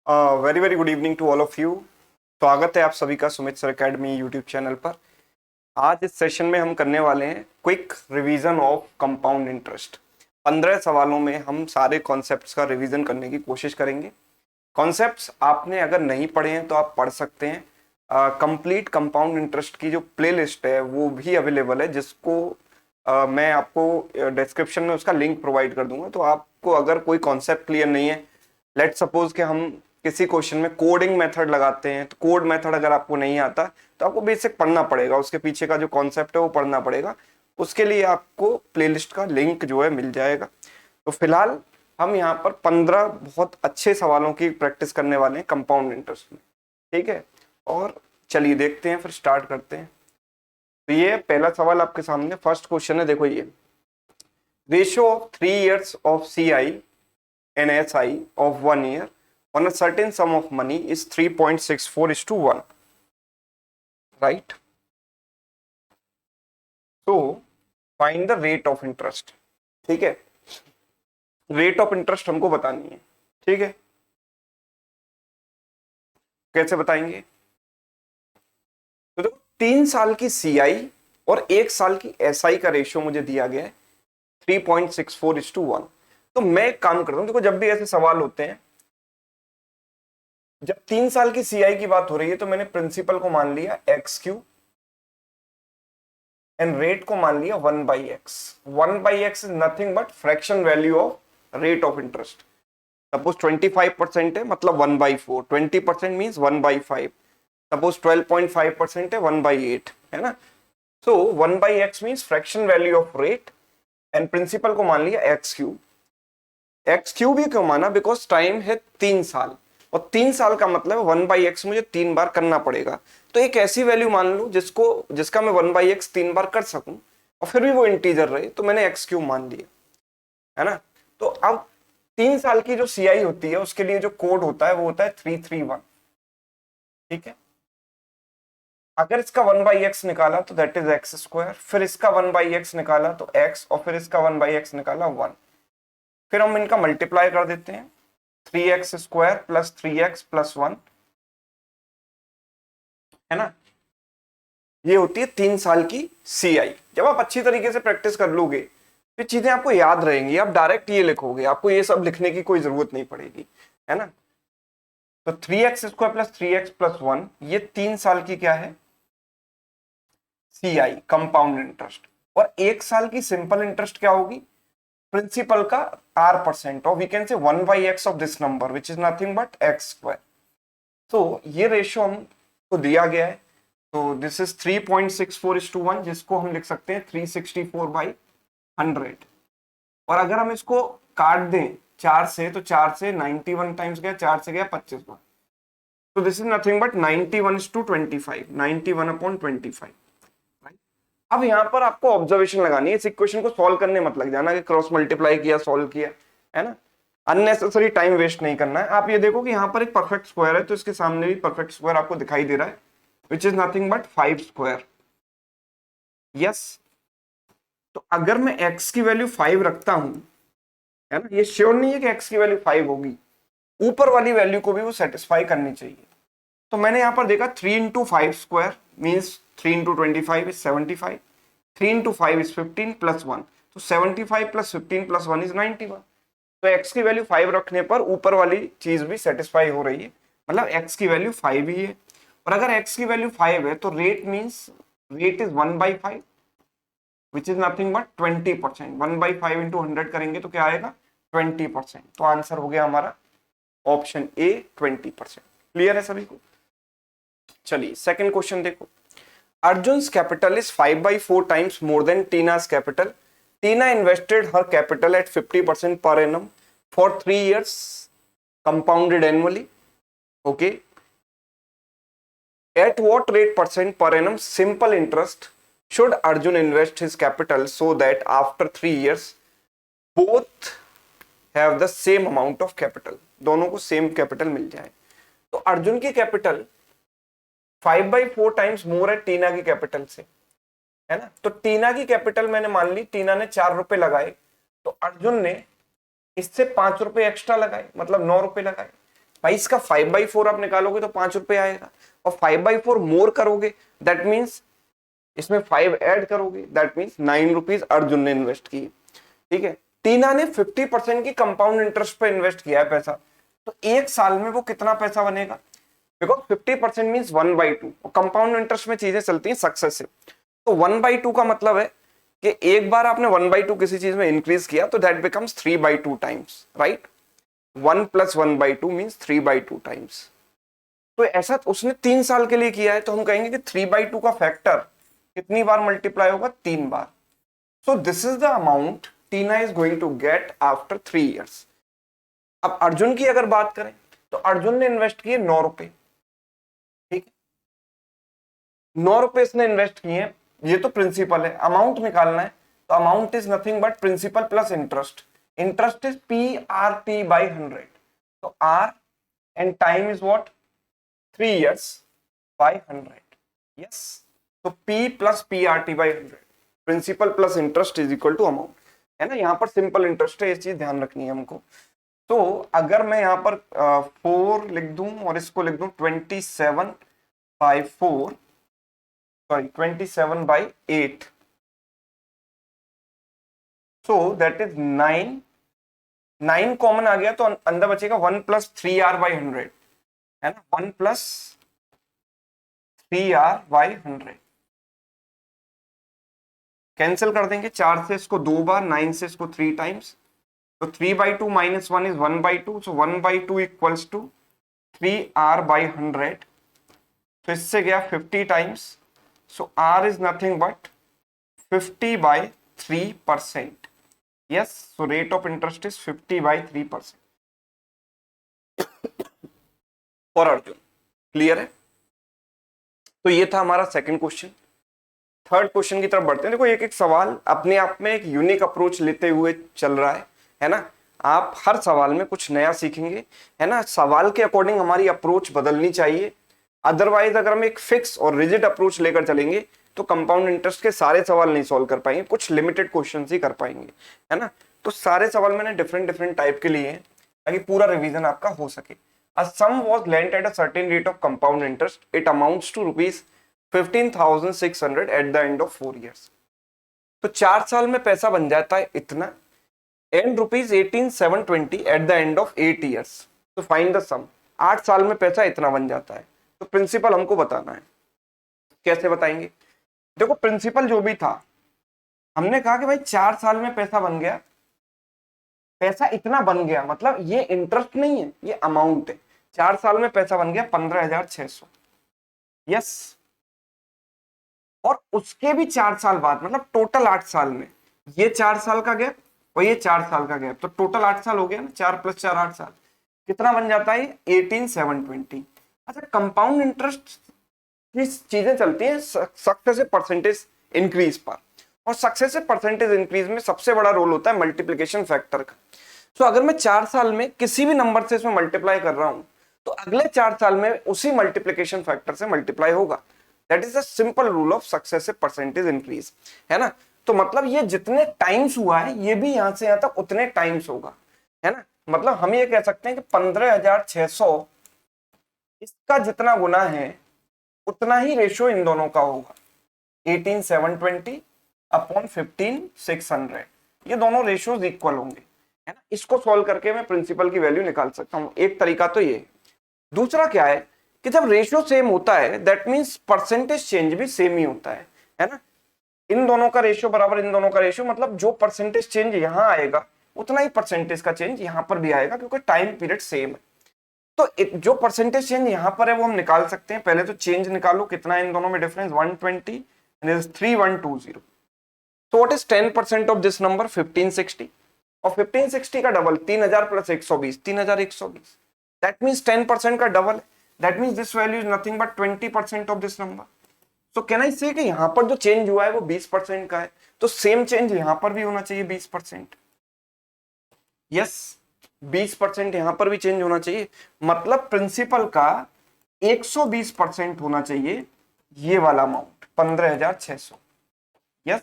Very very good evening to all of you. स्वागत है आप सभी का Sumit sir academy YouTube channel पर। आज इस सेशन में हम करने वाले हैं quick revision of compound interest. 15 सवालों में हम सारे कॉन्सेप्ट्स का रिवीजन करने की कोशिश करेंगे। कॉन्सेप्ट्स आपने अगर नहीं पढ़े हैं तो आप पढ़ सकते हैं। कंप्लीट कंपाउंड इंटरेस्ट की जो प्लेलिस्ट है वो भी अवेलेबल है, जिसको मैं आपको डिस्क्रिप्शन में उसका लिंक प्रोवाइड कर दूंगा। तो आपको अगर कोई कॉन्सेप्ट क्लियर नहीं है, लेट सपोज कि हम किसी क्वेश्चन में कोडिंग मेथड लगाते हैं, तो कोड मेथड अगर आपको नहीं आता तो आपको बेसिक पढ़ना पड़ेगा, उसके पीछे का जो कॉन्सेप्ट है वो पढ़ना पड़ेगा। उसके लिए आपको प्लेलिस्ट का लिंक जो है मिल जाएगा। तो फिलहाल हम यहाँ पर 15 बहुत अच्छे सवालों की प्रैक्टिस करने वाले हैं कंपाउंड इंटरेस्ट में, ठीक है। और चलिए देखते हैं, फिर स्टार्ट करते हैं। तो ये पहला सवाल आपके सामने फर्स्ट क्वेश्चन है, देखो ये ratio of 3 years of CI and SI of 1 year on a certain sum of money is 3.64:1, right? So find the rate of interest। ठीक है, रेट ऑफ इंटरेस्ट हमको बतानी है, ठीक है। कैसे बताएंगे? तो देखो 3 साल की CI और 1 साल की SI का रेशियो मुझे दिया गया है 3.64:1। तो मैं एक काम करता हूं, देखो जब भी ऐसे सवाल होते हैं, जब 3 साल की CI की बात हो रही है तो मैंने प्रिंसिपल को मान लिया XQ एंड रेट को मान लिया 1/x। 1/x is nothing but fraction value of rate of interest. Suppose 25% है मतलब 1/4, 20% मीन्स 1/5, सपोज 12.5% है 1/8, है ना। So 1/x means fraction value of rate and principal को मान लिया XQ। XQ भी क्यों माना? बिकॉज टाइम है 3 साल और 3 साल का मतलब 1/x मुझे 3 बार करना पड़ेगा। तो एक ऐसी वैल्यू मान लूं जिसका मैं 1/x 3 बार कर सकूं और फिर भी वो इंटीजर रहे, तो मैंने XQ मान लिया, है ना। तो अब 3 साल की जो CI होती है उसके लिए जो कोड होता है वो होता है 331, ठीक है। अगर इसका 1/x निकाला तो दैट इज x², फिर इसका 1/x निकाला तो x, और फिर इसका 1/x निकाला 1। फिर हम इनका मल्टीप्लाई कर देते हैं, 3x² प्लस 3x प्लस 1, है ना। ये होती है 3 साल की CI। जब आप अच्छी तरीके से प्रैक्टिस कर लोगे तो चीजें आपको याद रहेंगी, आप डायरेक्ट ये लिखोगे, आपको ये सब लिखने की कोई जरूरत नहीं पड़ेगी, है ना। तो 3x² प्लस 3x प्लस 1 ये 3 साल की क्या है? CI, compound interest. और 1 साल की सिंपल इंटरेस्ट क्या होगी? प्रिंसिपल का R% और we can say 1/x of this number which is nothing but x²। तो ये रेशियो हमको दिया गया है, तो दिस इज 3.64:1, जिसको हम लिख सकते हैं 364/100। और अगर हम इसको काट दें 4 से, तो 4 से 91 टाइम्स गया, 4 से गया 25 बार, तो दिस इज नथिंग बट 91:25, 91/25। अब यहां पर आपको ऑब्जर्वेशन लगानी है, इस इक्वेशन को सॉल्व करने मत लग जाना कि क्रॉस मल्टीप्लाई किया सॉल्व किया, है ना। अननेसेसरी टाइम वेस्ट नहीं करना है। आप ये देखो कि यहाँ पर एक परफेक्ट स्क्वायर है, तो इसके सामने भी परफेक्ट स्क्वायर आपको दिखाई दे रहा है विच इज नथिंग बट 5²। यस, तो अगर मैं x की वैल्यू 5 रखता हूं, है ना, ये श्योर नहीं है कि x की वैल्यू 5 होगी, ऊपर वाली वैल्यू को भी वो सेटिस्फाई करनी चाहिए। तो मैंने यहां पर देखा 3 × 5² मीन्स 3 × 25 इज 75, 3 × 5 इज 15 प्लस 1, तो 75 प्लस 15 प्लस 1 इज 91। तो x की वैल्यू 5 रखने पर ऊपर वाली चीज भी सेटिस्फाई हो रही है, मतलब x की वैल्यू 5 ही है। और अगर x की वैल्यू 5 है तो rate means rate is 1/5 which is nothing but 20%। 1/5 into 100 करेंगे तो क्या आएगा? 20%। तो आंसर हो गया हमारा ऑप्शन ए 20%। क्लियर है सभी को? चलिए सेकंड क्वेश्चन देखो। Arjun's capital is 5/4 times more than Tina's capital. Tina invested her capital at 50% per annum for 3 years, compounded annually. Okay. At what rate percent per annum simple interest should Arjun invest his capital so that after 3 years both have the same amount of capital? दोनों को same capital मिल जाए। तो अर्जुन की capital 5/4 times more है टीना की capital से, है ना। तो टीना की कैपिटल मैंने मान ली, टीना ने 4 रुपए लगाए, तो अर्जुन ने इससे 5 रुपए एक्स्ट्रा लगाए, मतलब 9 रुपए लगाए। भाई इसका 5/4 आप निकालोगे तो 5 रुपए आएगा, और 5/4 मोर करोगे दैट मीन्स इसमें 5 ऐड करोगे दैट मीन्स 9 रुपीज अर्जुन ने इन्वेस्ट किए। ठीक है, टीना ने 50% की कंपाउंड इंटरेस्ट पे इन्वेस्ट किया है पैसा, तो एक साल में वो कितना पैसा बनेगा, बिकॉज 50% मीन्स 1/2, और कंपाउंड इंटरेस्ट में चीजें चलती हैं सक्सेसिव। तो 1/2 का मतलब है कि एक बार आपने 1/2 किसी चीज में इंक्रीज किया तो that becomes 3/2 times, right. 1 + 1/2 means 3/2 times. तो ऐसा उसने 3 साल के लिए किया है, तो हम कहेंगे कि 3/2 का फैक्टर कितनी बार मल्टीप्लाई होगा, 3 बार। So this is the amount Tina is going to get after 3 years। अब अर्जुन की अगर बात करें तो अर्जुन ने इन्वेस्ट किए 9 रुपए। ठीक है, 9 रुपए इसने इन्वेस्ट किए, ये तो प्रिंसिपल है, अमाउंट निकालना है, तो amount is nothing but principal plus interest. Interest is PRT/100, तो R and time is what, 3 years by 100। Yes, तो P + PRT/100, principal plus interest is equal to amount, है ना। यहाँ पर सिंपल इंटरेस्ट है, ये चीज ध्यान रखनी है हमको। तो अगर मैं यहाँ पर 4 लिख दूं और इसको लिख दूं 27/4, sorry 27/8, so that is 9, 9 common आ गया तो अंदर बचेगा 1 + 3R/100, है ना, 1 + 3R/100। कैंसिल कर देंगे, 4 से इसको 2 बार, 9 से इसको 3 टाइम्स, तो 3/2 - 1 is 1/2, so 1/2 equals to 3R/100। तो इससे गया 50 times, so R is nothing but 50/3%। Yes, so rate of interest is 50/3% for Arjun. Clear है। तो ये था हमारा सेकंड क्वेश्चन। थर्ड क्वेश्चन की तरफ बढ़ते हैं। देखो एक एक सवाल अपने आप में एक यूनिक अप्रोच लेते हुए चल रहा है ना। आप हर सवाल में कुछ नया सीखेंगे, है ना। सवाल के अकॉर्डिंग हमारी अप्रोच बदलनी चाहिए, अदरवाइज अगर हम एक फिक्स और रिजिड अप्रोच लेकर चलेंगे तो कंपाउंड इंटरेस्ट के सारे सवाल नहीं सॉल्व कर पाएंगे, कुछ लिमिटेड क्वेश्चन ही कर पाएंगे, है ना। तो सारे सवाल मैंने डिफरेंट डिफरेंट टाइप के लिए हैं ताकि पूरा रिवीजन आपका हो सके। A sum was lent at a certain rate of compound interest. It amounts to rupees 15,600 at the end of 4 years. तो 4 साल में पैसा बन जाता है इतना, and rupees 18,720 at the end of 8 years. तो फाइंड द सम। 8 साल में पैसा इतना बन जाता है, तो प्रिंसिपल हमको बताना है। कैसे बताएंगे? देखो प्रिंसिपल जो भी था, हमने कहा कि भाई 4 साल में पैसा बन गया, पैसा इतना बन गया, मतलब ये इंटरेस्ट नहीं है, ये अमाउंट है। 4 साल में पैसा बन गया 15,600। यस, और उसके भी 4 साल बाद, मतलब टोटल 8 साल में, ये 4 साल का गैप और ये 4 साल का गैप, तो टोटल 8 साल हो गया ना। 4 + 4 8 साल, कितना बन जाता है? 18,720। अच्छा, कंपाउंड इंटरेस्ट की चीजें चलती हैं सक्सेसिव परसेंटेज इंक्रीज पर, और सक्सेसिव परसेंटेज इंक्रीज में सबसे बड़ा रोल होता है मल्टीप्लिकेशन फैक्टर का। तो अगर मैं 4 साल में किसी भी नंबर से इसमें मल्टीप्लाई कर रहा हूं तो अगले 4 साल में उसी मल्टीप्लिकेशन फैक्टर से मल्टीप्लाई होगा। That is the simple rule of successive percentage increase, है ना। तो मतलब ये जितने टाइम्स हुआ है, ये भी यहां से यहां तक उतने टाइम्स होगा, है ना। मतलब हम ये कह सकते हैं कि 15,600 इसका जितना गुना है उतना ही रेशियो इन दोनों का होगा। 18,720 अपॉन 15,600, ये दोनों रेशियोज इक्वल होंगे, है ना। इसको सॉल्व करके मैं प्रिंसिपल की वैल्यू निकाल सकता हूं। एक तरीका तो ये। दूसरा क्या है कि जब रेशियो सेम होता है दैट मींस परसेंटेज चेंज भी सेम ही होता है ना। इन दोनों का रेशियो बराबर इन दोनों का रेशियो, मतलब जो परसेंटेज चेंज यहां आएगा उतना ही परसेंटेज का चेंज यहां पर भी आएगा, क्योंकि टाइम पीरियड सेम है। तो जो परसेंटेज चेंज यहां पर है वो हम निकाल सकते हैं। पहले तो चेंज निकालो, कितना है इन दोनों में difference, 120 and is 3120। So what is 10% of this number? 1560, और 1560 का डबल 3000 + 120, 3120। That means 10% का double. That means this value is nothing but 20% of this number. So can I say कि यहां पर जो चेंज हुआ है वो 20% का है, तो सेम चेंज यहां पर भी होना चाहिए 20%। यस, 20% यहां पर भी चेंज होना चाहिए, मतलब प्रिंसिपल का 120% होना चाहिए ये वाला amount 15,600। Yes,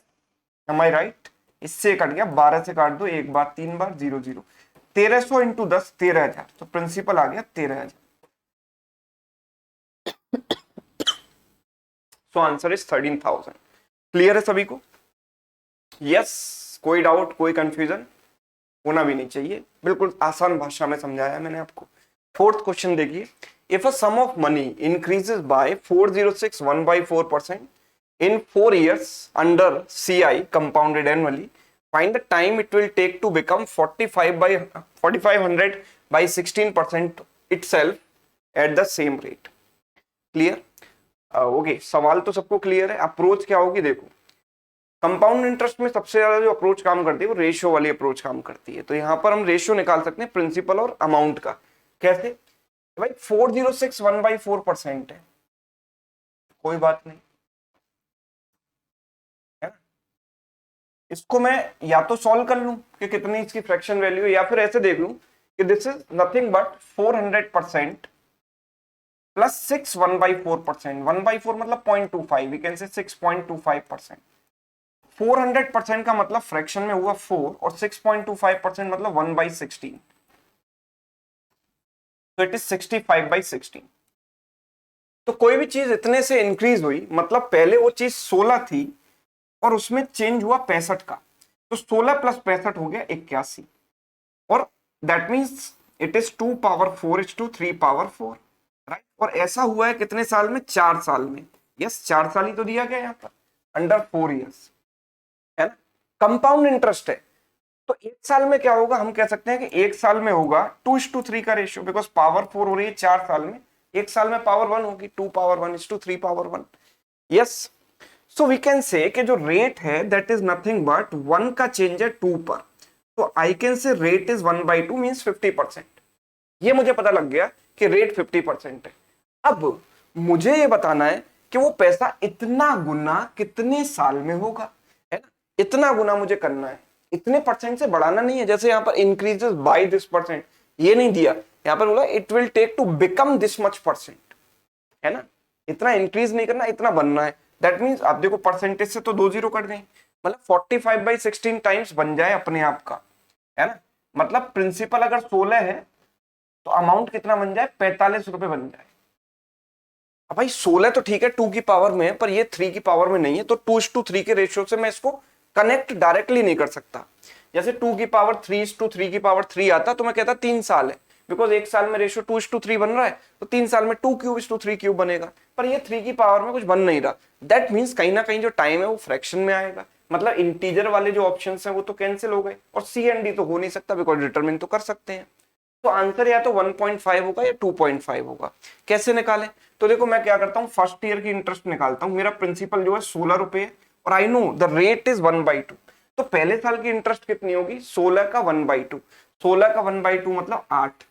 am I right? इससे कट गया, 12 से काट दो, एक बार 3 बार 0 0, 1300 इंटू 10 13,000, तो प्रिंसिपल आ गया 13,000। So answer is 13,000। क्लियर है सभी को? यस, कोई डाउट, कोई कंफ्यूजन होना भी नहीं चाहिए, बिल्कुल आसान भाषा में समझाया मैंने आपको। फोर्थ क्वेश्चन देखिए, if a sum of money increases by 406.14% in 4 years under CI compounded annually, find the time it will take to become 4500 by 16% itself at the same rate। Clear? Okay, सवाल तो सबको clear है। Approach क्या होगी? देखो, compound interest में सबसे ज्यादा जो अप्रोच काम करती है वो रेशियो वाली अप्रोच काम करती है। तो यहां पर हम रेशियो निकाल सकते हैं प्रिंसिपल और अमाउंट का। कैसे? भाई 406 1/4% है, कोई बात नहीं है ना। इसको मैं या तो सॉल्व कर लूं कि कितनी इसकी फ्रैक्शन वैल्यू है, या फिर ऐसे देख लूं कि this is nothing but 400% plus 6 1/4%। 1/4 मतलब 0.25, वी कैन से 6.25%। 400% का मतलब फ्रैक्शन में हुआ 4 और 6.25% मतलब 1/16, तो इट इज 65/16। तो कोई भी चीज इतने से इंक्रीज हुई मतलब पहले वो चीज 16 थी और उसमें चेंज हुआ 65 का, तो 16 प्लस 65 हो गया 81, और that means it is 2 power 4 is to 3 power 4, right. और ऐसा हुआ है कितने साल में? 4 साल में। यस, 4 साल ही तो दिया गया यहाँ पर, अंडर 4 ईयर्स, है ना। कंपाउंड इंटरेस्ट है, तो एक साल में क्या होगा? हम कह सकते हैं कि एक साल में होगा 2:3 का रेशियो, बिकॉज पावर 4 हो रही है 4 साल में, एक साल में पावर 1 होगी, 2 power 1 is to 3 power 1। Yes, so we can say कि जो रेट है दैट इज नथिंग बट 1 का चेंज है 2 पर, तो I can say rate is 1/2 means 50%। ये मुझे पता लग गया कि रेट 50% है। अब मुझे ये बताना है कि वो पैसा इतना गुना कितने साल में होगा, है ना। इतना गुना मुझे करना है, इतने परसेंट से बढ़ाना नहीं है। जैसे यहाँ पर इंक्रीजेस बाय दिस परसेंट, ये नहीं दिया, यहाँ पर बोला it will take to become this much percent, है ना। इतना इंक्रीज नहीं करना, इतना बनना है। दैट मीन्स आप देखो परसेंटेज से तो 2 जीरो कट गए, मतलब 45/16 टाइम्स बन जाए अपने आप का, है ना। मतलब प्रिंसिपल अगर 16 है तो अमाउंट कितना बन जाए? 45 रुपए बन जाए। अब भाई 16 तो ठीक है 2 की पावर में है, पर ये 3 की पावर में नहीं है, तो 2:3 के रेशियो से मैं इसको कनेक्ट डायरेक्टली नहीं कर सकता। जैसे 2 की पावर 3:3 की पावर 3 आता तो मैं कहता 3 साल है, बिकॉज एक साल में रेशियो 2:3 बन रहा है, तो 3 साल में 2³ बनेगा, पर ये 3 की पावर में कुछ बन नहीं रहा। दैट मीन्स कहीं ना कहीं जो टाइम है वो फ्रैक्शन में आएगा, मतलब इंटीजर वाले जो ऑप्शन है वो तो कैंसिल हो गए, और सी एंड डी तो हो नहीं सकता, बिकॉज डिटरमिन तो कर सकते हैं। तो आंसर या तो 1.5 होगा या 2.5 होगा। कैसे निकालें? तो देखो मैं क्या करता हूं, फर्स्ट ईयर की इंटरेस्ट निकालता हूं। मेरा प्रिंसिपल जो है 16 रुपए है, और I know the rate is 1/2, तो पहले साल की इंटरेस्ट कितनी होगी? 16 का 1/2। 16 का 1/2 मतलब 8,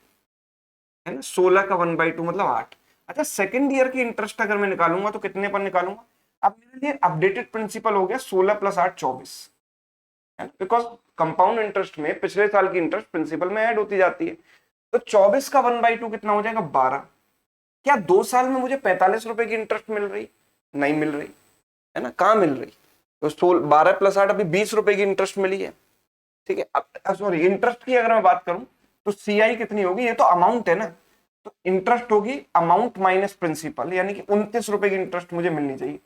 है ना। 16 का 1/2 मतलब 8। अच्छा, सेकंड ईयर की इंटरेस्ट अगर मैं निकालूंगा तो कितने पर निकालूंगा? अब मेरे लिए अपडेटेड प्रिंसिपल हो गया 16 + 8 24, है ना, बिकॉज कंपाउंड इंटरेस्ट में पिछले साल की इंटरेस्ट प्रिंसिपल में ऐड होती जाती है। तो 24 का 1/2 कितना हो जाएगा? 12। क्या 2 साल में मुझे 45 रुपए की इंटरेस्ट मिल रही? नहीं मिल रही, है ना। कहां मिल रही? तो 12 + 8 अभी 20 रुपए की इंटरेस्ट मिली है, ठीक है। अब सॉरी, इंटरेस्ट की अगर मैं बात करूं तो सीआई कितनी होगी? ये तो अमाउंट है ना, तो इंटरेस्ट होगी अमाउंट माइनस प्रिंसिपल, यानी कि 29 रुपए की इंटरेस्ट मुझे मिलनी चाहिए,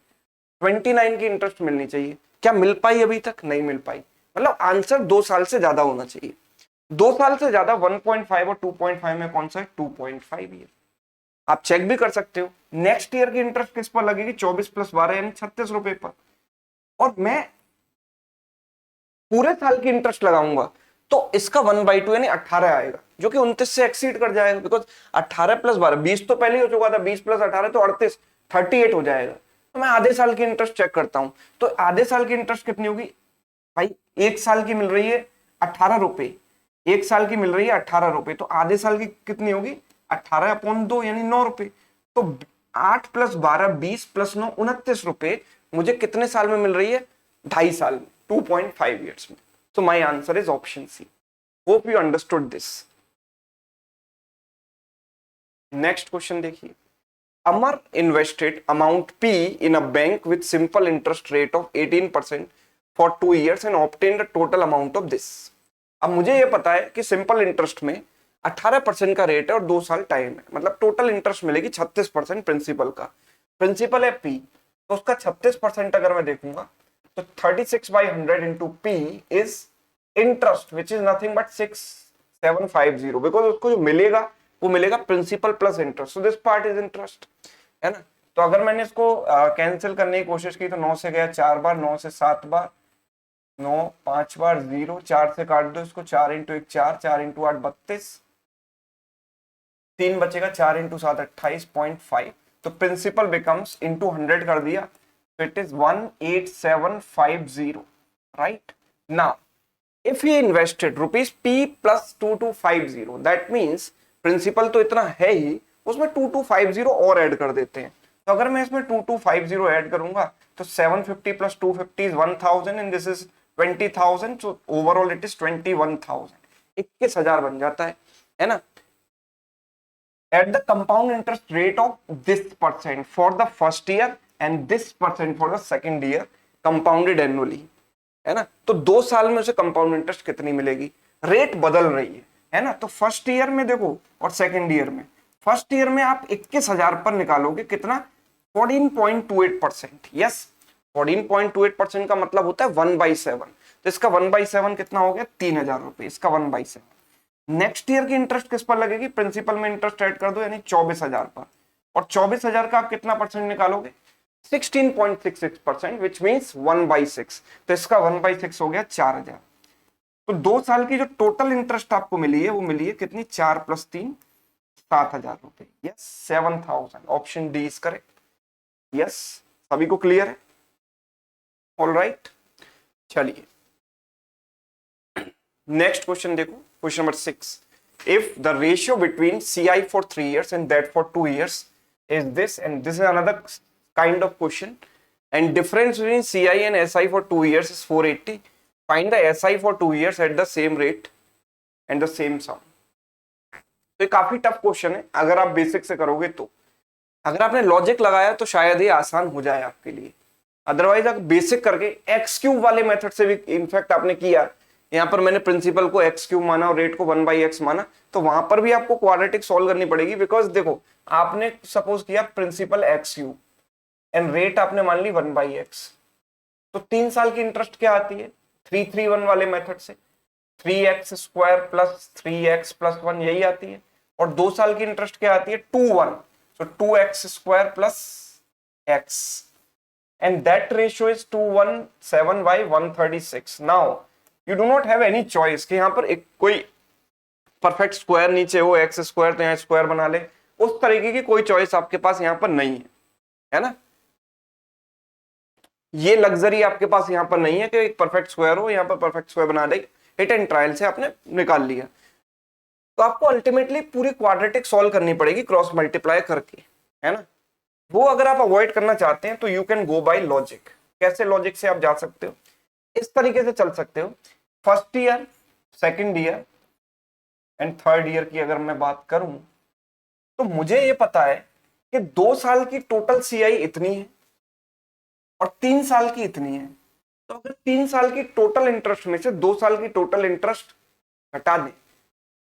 29 की इंटरेस्ट मिलनी चाहिए। क्या मिल पाई? अभी तक नहीं मिल पाई। मतलब आंसर 2 साल से ज्यादा होना चाहिए। 2 साल से ज्यादा 1.5 और 2.5 में कौन सा है? 2.5 ईयर। आप चेक भी कर सकते हो। नेक्स्ट ईयर की इंटरेस्ट किस पर लगेगी? 24 + 12 यानी 36 रुपए पर, और मैं पूरे साल की इंटरेस्ट लगाऊंगा तो इसका 1/2 यानी 18 आएगा, जो कि 29 से एक्सीड कर जाएगा, बिकॉज 18 + 12 20 तो पहले ही हो चुका था, 20 + 18 तो 38, 38 हो जाएगा। तो मैं आधे साल की इंटरेस्ट चेक करता हूं, तो आधे साल की इंटरेस्ट कितनी होगी भाई? एक साल की मिल रही है 18 रुपए, एक साल की मिल रही है 18 रुपए, तो आधे साल की कितनी होगी? 18/2 यानी 9 रुपए। तो 8 + 12 20 + 9 29 रुपए मुझे कितने साल में मिल रही है? 2.5 साल में, 2.5 ईयर्स में। So my answer is option C. Hope you understood this. Next question देखिए, Amar invested amount P in a bank with simple interest rate of 18% for 2 years and obtained a total amount of this. अब मुझे ये पता है कि simple interest में 18% का rate है और 2 साल टाइम है, मतलब टोटल इंटरेस्ट मिलेगी 36% प्रिंसिपल का। प्रिंसिपल है P, तो उसका 36% अगर मैं देखूंगा तो 36/100 into P is interest which is nothing but 6750, because उसको जो मिलेगा वो मिलेगा principal plus interest, so this part is interest, है ना। तो अगर मैंने इसको कैंसिल करने की कोशिश की तो 9 से गया 4 बार, 9 से 7 बार, 9 5 बार 0, 4 से काट दो इसको, 4 इंटू 1 4, 4 इंटू 8 32, 3 बचेगा, 4 इंटू 7 28.5, तो प्रिंसिपल बिकम्स इंटू 100 कर दिया, तो it is 18750, right. Now if he invested rupees P plus 2250, that means principal तो इतना है ही, उसमें 2250 और ऐड कर देते हैं। तो अगर मैं इसमें 2250 ऐड करूंगा तो 750 plus 250 is 1000 and this is 20,000, so overall it is 21,000, 21,000 बन जाता है ना। At the compound interest rate of this percent for the first year and this percent for the second year compounded annually, है ना। तो 2 साल में उसे कंपाउंड इंटरेस्ट कितनी मिलेगी, रेट बदल रही है ना। तो फर्स्ट ईयर में देखो और सेकंड ईयर में, फर्स्ट ईयर में आप 21,000 पर निकालोगे कितना, 14.28%, यस 14.28% का मतलब होता है 1/7, तो इसका 1/7 कितना हो गया, 3,000 रुपए, इसका 1/7। नेक्स्ट ईयर की इंटरेस्ट किस पर लगेगी, प्रिंसिपल में इंटरेस्ट ऐड कर दो यानी 24,000 पर, और 24,000 का आप कितना परसेंट निकालोगे, 16.66%, विच मीन्स 1/6, तो इसका 1/6 हो गया 4,000। तो 2 साल की जो टोटल इंटरेस्ट आपको मिली है वो मिली है कितनी, 4 + 3 7,000 रुपए, yes 7,000, option D is correct, yes. सभी को क्लियर है, ऑल राइट। चलिए नेक्स्ट क्वेश्चन देखो, question number 6, if the ratio between CI for 3 years and that for 2 years is this, and this is another kind of question, and difference between CI and SI for 2 years is 480, find the SI for 2 years at the same rate and the same sum। तो ये काफी tough question है, अगर आप basic से करोगे तो, अगर आपने लॉजिक लगाया तो शायद ये आसान हो जाए आपके लिए, अदरवाइज अगर बेसिक करके एक्स क्यूब वाले मेथड से भी इनफैक्ट आपने किया, यहाँ पर मैंने प्रिंसिपल को एक्स क्यूब माना और रेट को 1/x माना, तो वहां पर भी आपको क्वाड्रेटिक सॉल्व करनी पड़ेगी, बिकॉज देखो आपने सपोज किया principal x cube and rate आपने मान ली 1/x, तो 3 साल की इंटरेस्ट क्या आती है, 331 वाले मेथड से 3x² + 3x + 1 यही आती है, और 2 साल की इंटरेस्ट क्या आती है, 21, so 2x² + x, and that ratio is 217/136। now you do not have any choice कि यहाँ पर एक कोई परफेक्ट स्क्वायर नीचे हो, x² तो यहाँ स्क्वायर बना ले, उस तरीके की कोई चॉइस आपके पास यहाँ पर नहीं है ना। ये लग्जरी आपके पास यहाँ पर नहीं है कि एक परफेक्ट स्क्वायर हो, यहाँ पर परफेक्ट स्क्वायर बना दे, हिट एंड ट्रायल से आपने निकाल लिया। तो आपको अल्टीमेटली पूरी क्वाड्रेटिक सॉल्व करनी पड़ेगी क्रॉस मल्टीप्लाई करके, है ना। वो अगर आप अवॉइड करना चाहते हैं तो you can go by logic. कैसे लॉजिक से आप जा सकते हो, इस तरीके से चल सकते हो, first year, second year and third year की अगर मैं बात करूं तो मुझे ये पता है कि 2 साल की टोटल सीआई इतनी है और 3 साल की इतनी है, तो अगर 3 साल की टोटल इंटरेस्ट में से 2 साल की टोटल इंटरेस्ट हटा दें,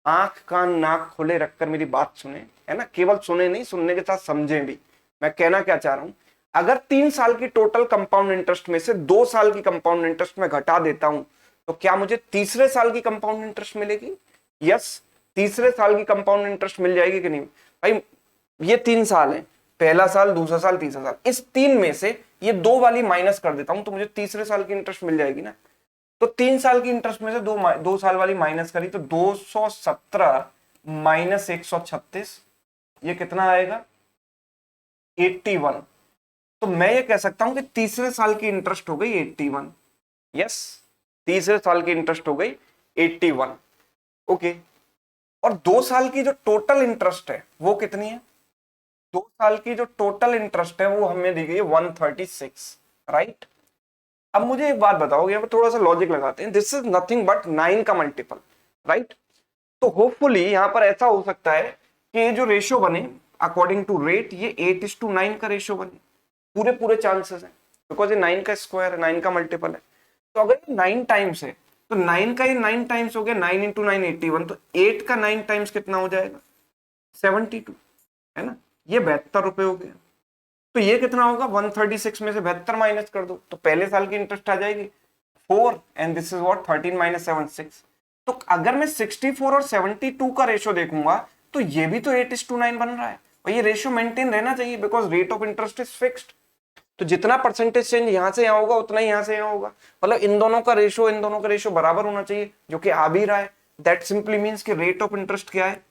आंख कान नाक खोले रखकर मेरी बात सुने, है ना, केवल सुने नहीं, सुनने के साथ समझें भी, मैं कहना क्या चाह रहा हूं। अगर 3 साल की टोटल कंपाउंड इंटरेस्ट में से 2 साल की कंपाउंड इंटरेस्ट में घटा देता हूं तो क्या मुझे तीसरे साल की कंपाउंड इंटरेस्ट मिलेगी, यस तीसरे साल की कंपाउंड इंटरेस्ट मिल जाएगी कि नहीं भाई। ये 3 साल है, पहला साल, दूसरा साल, तीसरा साल, इस 3 में से ये 2 वाली माइनस कर देता हूं तो मुझे तीसरे साल की इंटरेस्ट मिल जाएगी ना। तो 3 साल की इंटरेस्ट में से 2 साल वाली माइनस करी तो 217 - 136, ये कितना आएगा, 81। तो मैं ये कह सकता हूं कि तीसरे साल की इंटरेस्ट हो गई 81, यस तीसरे साल की इंटरेस्ट हो गई 81, ओके। और 2 साल की जो टोटल इंटरेस्ट है वो कितनी है, 2 साल की जो टोटल इंटरेस्ट है वो हमें दी गई है 136, राइट। अब मुझे एक बात बताओ, यहाँ पर थोड़ा सा लॉजिक लगाते हैं, दिस इज नथिंग बट 9 का मल्टीपल, राइट। तो होपफुली यहाँ पर ऐसा हो सकता है कि ये जो रेशियो बने अकॉर्डिंग टू रेट, ये 8:9 का रेशियो बने, पूरे चांसेस हैं, बिकॉज ये 9 का स्क्वायर है, 9 का मल्टीपल है। तो अगर ये 9 टाइम्स है तो 9 का ये 9 टाइम्स हो गया, 9 इंटू 9 81, तो 8 का 9 टाइम्स कितना हो जाएगा 72, है ना, ये 72 रुपए हो गया। तो ये कितना होगा 136 में से 72 माइनस कर दो तो पहले साल की इंटरेस्ट आ जाएगी 4 and this is what 13 minus 7 6। तो अगर मैं 64 और 72 का रेशो देखूंगा तो ये भी तो 8:9 बन रहा है और ये रेशो मेंटेन रहना चाहिए because rate of interest is fixed. तो जितना परसेंटेज चेंज यहां से यहां होगा उतना ही यहां से यहां होगा, मतलब इन दोनों का रेशो बराबर होना चाहिए जो कि आ भी रहा है। दैट सिंपली मीन्स कि रेट ऑफ इंटरेस्ट क्या है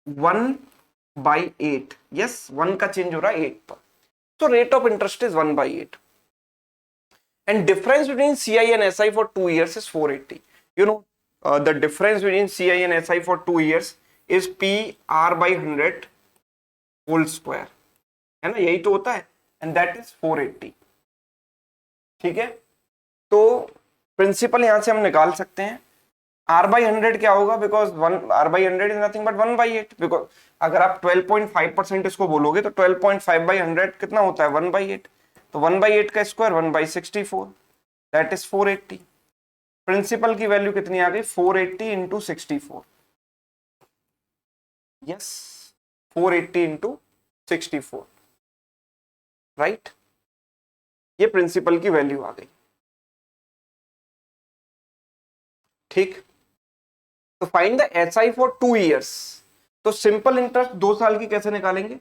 1/8। यस 1 का चेंज हो रहा है 8 पर, so rate of interest is 1/8 and difference between CI and SI for 2 years is 480. You know, the difference between CI and SI for 2 years is PR/100 whole square, है ना, यही तो होता है and that is 480। ठीक है, तो principal यहां से हम निकाल सकते हैं। R/100 क्या होगा, because R/100 is nothing but 1/8, because अगर आप 12.5% इसको बोलोगे तो 12.5/100 कितना होता है 1/8, तो 1/8 का स्क्वायर 1/64, दैट इज 480। प्रिंसिपल की वैल्यू कितनी आ गई 480 इंटू 64, यस 480 इंटू 64, राइट, ये प्रिंसिपल की वैल्यू आ गई। ठीक, तो find the SI for 2 years. तो सिंपल इंटरेस्ट 2 साल की कैसे निकालेंगे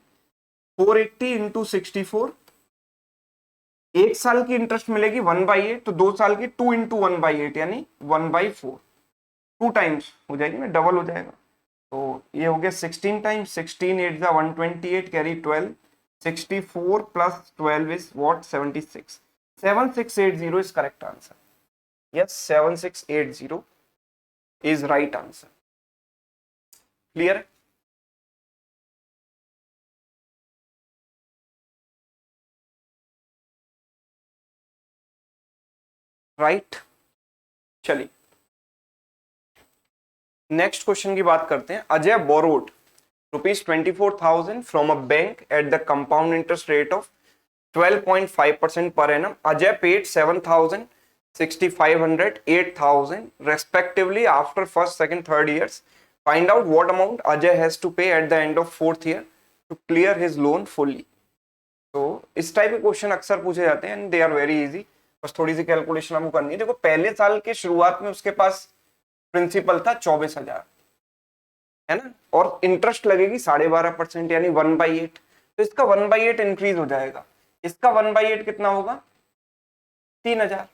480 इंटू 64, 1 साल की इंटरेस्ट मिलेगी 1/8, तो 2 साल की 2 इंटू 1/8 यानी 1/4, 2 टाइम्स हो जाएगी ना, डबल हो जाएगा। तो ये हो गया 16 टाइम्स, 16 8 जा 128 carry 12, 64 plus 12 is what 76, 7680 is correct answer. Yes 7680 is right answer. Clear है? राइट, चलिए नेक्स्ट क्वेश्चन की बात करते हैं। Ajay borrowed ₹24,000 from a bank at the compound interest rate of 12.5% per annum. Ajay paid 7,000, 6,500, 8,000 respectively after first, second, third years. Find out what amount Ajay has to pay at the end of fourth year to clear his loan fully. तो इस type के question अक्सर पूछे जाते हैं and they are very easy, बस थोड़ी सी calculation हमको करनी है। देखो पहले साल के शुरुआत में उसके पास प्रिंसिपल था 24,000, है ना, और इंटरेस्ट लगेगी 12.5% यानी 1/8, तो इसका 1/8 इंक्रीज हो जाएगा। इसका 1/8 कितना होगा 3,000,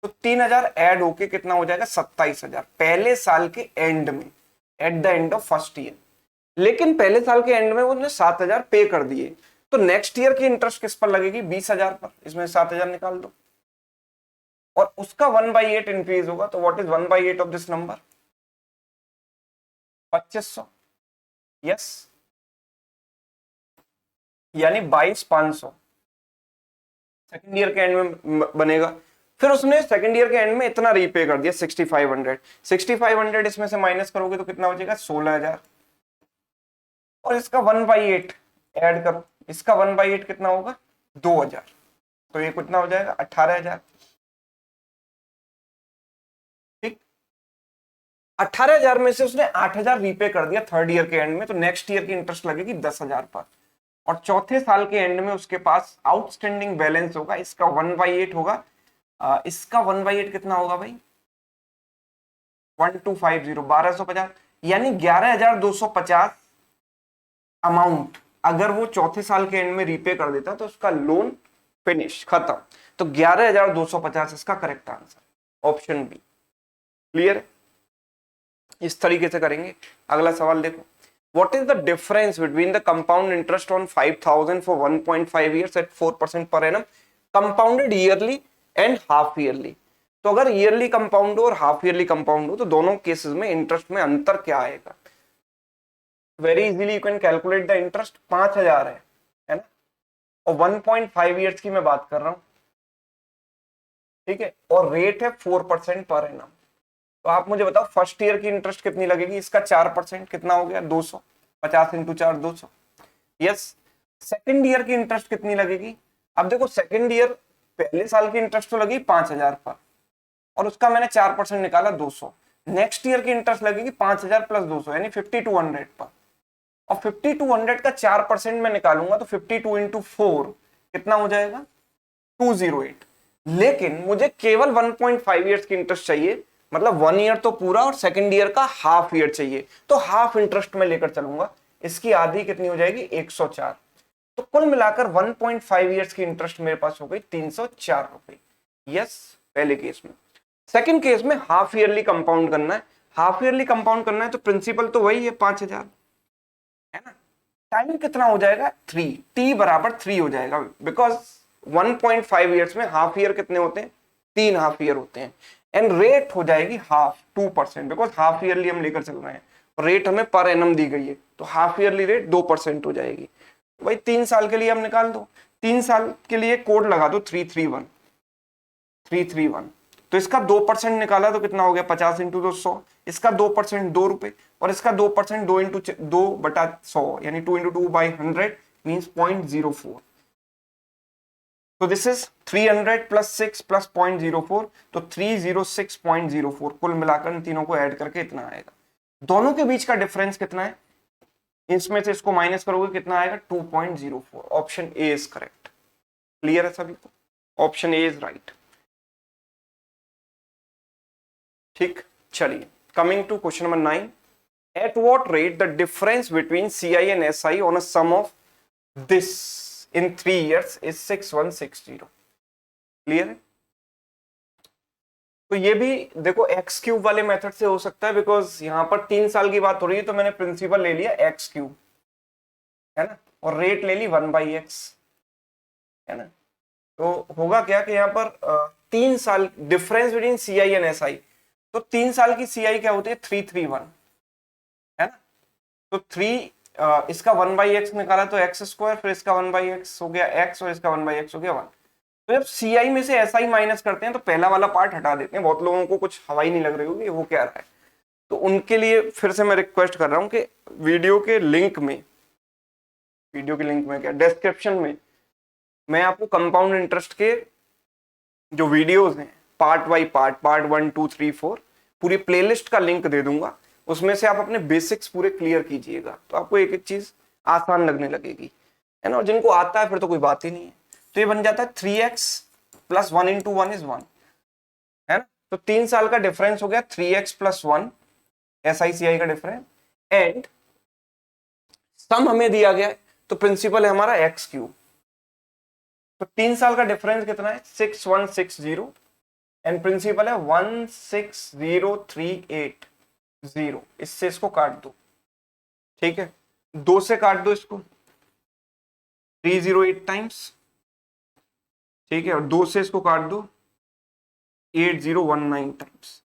तो 3,000 ऐड होके कितना हो जाएगा 27,000 पहले साल के एंड में, at the end of first year. लेकिन पहले साल के एंड में उन्होंने 7,000 पे कर दिए, तो नेक्स्ट ईयर की इंटरेस्ट किस पर लगेगी 20,000 पर, इसमें 7,000 निकाल दो और उसका 1/8 इंक्रीज होगा। तो what is 1/8 of this number 2500, yes यानी 22,500 सेकेंड ईयर के एंड में बनेगा। फिर उसने सेकेंड ईयर के एंड में इतना रीपे कर दिया 6,500 इसमें से माइनस करोगे तो कितना बचेगा 16,000 और इसका 1/8 ऐड करो, इसका 1/8 कितना होगा 2,000, तो ये कितना हो जाएगा 18,000। ठीक, 18,000 में से उसने 8,000 रीपे कर दिया थर्ड ईयर के एंड में, तो नेक्स्ट ईयर की इंटरेस्ट लगेगी 10,000 पर और चौथे साल के एंड में उसके पास आउटस्टैंडिंग बैलेंस होगा, इसका 1/8 होगा। इसका 1/8 कितना होगा भाई 1250 1250 यानी 11,250 अमाउंट अगर वो चौथे साल के एंड में रीपे कर देता तो उसका लोन फिनिश खत्म। तो 11,250 इसका correct answer option B. Clear है? इस तरीके से करेंगे। अगला सवाल देखो, what is the difference between the compound interest on 5,000 for 1.5 years at 4% per annum compounded yearly and half yearly? तो अगर ईयरली कंपाउंड हो और हाफ ईयरली कंपाउंड हो तो दोनों केसेस में इंटरेस्ट में अंतर क्या आएगा? Very easily you can calculate the interest. 5,000 है ना, और 1.5 ईयर्स की मैं बात कर रहा हूं, ठीक है, और रेट है 4% पर एनम। तो आप मुझे बताओ फर्स्ट ईयर की इंटरेस्ट कितनी लगेगी, इसका 4% कितना हो गया 200, 50 इंटू 4 200। यस, सेकेंड ईयर की इंटरेस्ट कितनी लगेगी? अब देखो सेकेंड ईयर पहले साल की इंटरेस्ट तो लगी 5,000 पर और उसका मैंने 4% निकाला 200, नेक्स्ट ईयर की इंटरेस्ट लगेगी 5000 प्लस 200 यानी 5200 पर, और 5200 का 4% में निकालूंगा तो 52 इंटू 4 कितना हो जाएगा 208। लेकिन मुझे केवल 1.5 ईयर्स की इंटरेस्ट चाहिए, मतलब 1 ईयर तो पूरा और सेकंड ईयर का हाफ ईयर चाहिए, तो हाफ इंटरेस्ट में लेकर चलूंगा। इसकी आधी कितनी हो जाएगी 104। तो कुल मिलाकर 1.5 ईयर्स की इंटरेस्ट मेरे पास हो गई 304 रुपए। यस, पहले केस में। सेकंड केस में हाफ ईयरली कंपाउंड करना है। हाफ ईयरली कंपाउंड करना है तो प्रिंसिपल तो वही है 5000, है ना। टाइम कितना हो जाएगा 3, टी बराबर 3 हो जाएगा, बिकॉज 1.5 ईयर्स में हाफ ईयर कितने होते हैं 3 हाफ ईयर होते हैं। एंड रेट हो जाएगी हाफ 2%, बिकॉज हाफ ईयरली हम लेकर चल रहे हैं, रेट हमें पर एनम दी गई है, तो हाफ ईयरली रेट 2% हो जाएगी। भाई 3 साल के लिए हम निकाल दो, 3 साल के लिए कोड लगा दो 331। तो इसका 2% निकाला तो कितना हो गया 50 इंटू 200, इसका 2% 2 रुपए, और इसका 2% 2 इंटू 2/100 यानी 2 इंटू 2/100 मीन्स 0.04। तो दिस इज 300 प्लस 6 प्लस 0.04, तो 306.04। कुल मिलाकर इन तीनों को ऐड करके इतना आएगा। दोनों के बीच का डिफरेंस कितना है, इसमें से इसको माइनस करोगे कितना आएगा 2.04। Option A is correct. Clear है सभी को, ऑप्शन ए इज राइट। ठीक, चलिए coming to question number 9। At what rate the difference between CI and SI on a sum of this in 3 years is 6160। Clear है। तो ये भी देखो एक्स क्यूब वाले मेथड से हो सकता है, बिकॉज यहां पर 3 साल की बात हो रही है, तो मैंने प्रिंसिपल ले लिया एक्स क्यूब, है ना, और रेट ले ली 1/x, है ना। तो होगा क्या कि यहाँ पर 3 साल difference between CI and SI, तो 3 साल की सीआई क्या होती है 331, है ना। तो 3 इसका 1/x निकाला तो x², फिर इसका 1/x हो गया x, और इसका 1/x हो गया 1। तो जब सीआई में से एसआई माइनस करते हैं तो पहला वाला पार्ट हटा देते हैं। बहुत लोगों को कुछ हवा ही नहीं लग रही होगी वो क्या रहा है, तो उनके लिए फिर से मैं रिक्वेस्ट कर रहा हूं कि वीडियो के लिंक में क्या डिस्क्रिप्शन में मैं आपको कंपाउंड इंटरेस्ट के जो वीडियोस हैं पार्ट बाई पार्ट 1 2 3 4 पूरी प्लेलिस्ट का लिंक दे दूंगा। उसमें से आप अपने बेसिक्स पूरे क्लियर कीजिएगा, तो आपको एक एक चीज आसान लगने लगेगी, है ना। और जिनको आता है फिर तो कोई बात ही नहीं है। तो ये बन जाता है 3x प्लस 1 इंटू 1 इज 1, है ना। तो 3 साल का डिफरेंस हो गया 3x प्लस 1 SICI का डिफरेंस, एंड सम हमें दिया गया है तो प्रिंसिपल है हमारा एक्स क्यूब। तो 3 साल का डिफरेंस कितना है 6160, एंड प्रिंसिपल है 16038। इससे इसको काट दो, ठीक है, 2 से काट दो इसको 308 टाइम्स, ठीक है, और 2 से इसको काट दो 8019 times.